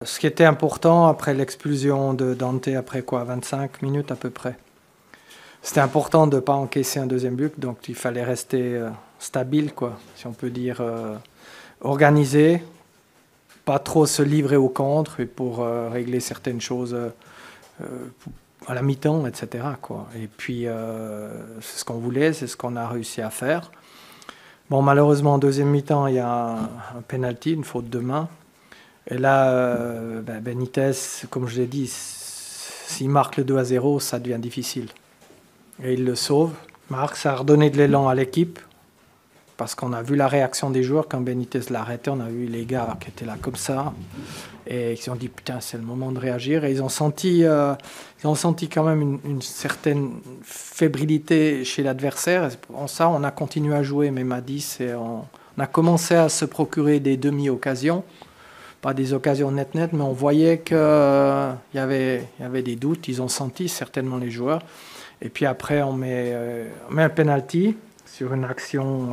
Ce qui était important après l'expulsion de Dante, après quoi, 25 minutes à peu près. C'était important de ne pas encaisser un deuxième but, donc il fallait rester stable, quoi, si on peut dire, organisé, pas trop se livrer au contre et pour régler certaines choses à la mi-temps, etc., quoi. Et puis, c'est ce qu'on voulait, c'est ce qu'on a réussi à faire. Bon, malheureusement, en deuxième mi-temps, il y a un penalty, une faute de main. Et là, Benitez, comme je l'ai dit, s'il marque le 2-0, ça devient difficile. Et il le sauve. Marc, ça a redonné de l'élan à l'équipe. Parce qu'on a vu la réaction des joueurs quand Benitez l'a arrêté. On a vu les gars qui étaient là comme ça. Et ils se sont dit, putain, c'est le moment de réagir. Et ils ont senti quand même une certaine fébrilité chez l'adversaire. Et pour ça, on a continué à jouer, même à 10. Et on a commencé à se procurer des demi-occasions. Pas des occasions nettes, mais on voyait qu'il y avait des doutes. Ils ont senti, certainement, les joueurs. Et puis après, on met un penalty sur une action.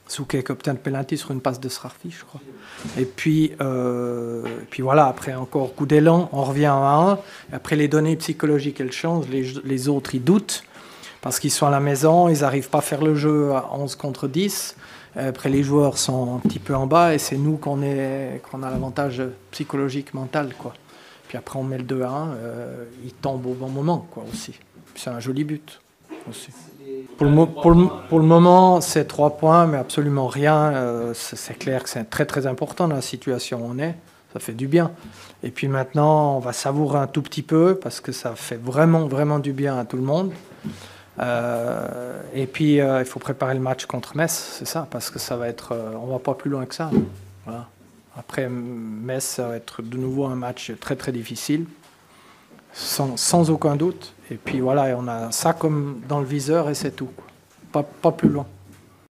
Souquet obtient le penalty sur une passe de Srarfi, je crois. Et puis voilà, après encore coup d'élan, on revient à 1. Et après, les données psychologiques, elles changent. Les autres, ils doutent parce qu'ils sont à la maison, ils n'arrivent pas à faire le jeu à 11 contre 10. Après, les joueurs sont un petit peu en bas et c'est nous qu'on a l'avantage psychologique, mental, quoi. Puis après, on met le 2-1, il tombe au bon moment, quoi, aussi. C'est un joli but, aussi. Pour le moment, c'est 3 points, mais absolument rien. C'est clair que c'est très, très important dans la situation où on est. Ça fait du bien. Et puis maintenant, on va savourer un tout petit peu parce que ça fait vraiment, vraiment du bien à tout le monde. Et puis, il faut préparer le match contre Metz, c'est ça, parce que ça va être... on va pas plus loin que ça. Voilà. Après, Metz, ça va être de nouveau un match très, très difficile, sans aucun doute. Et puis voilà, on a ça comme dans le viseur et c'est tout, quoi. Pas plus loin.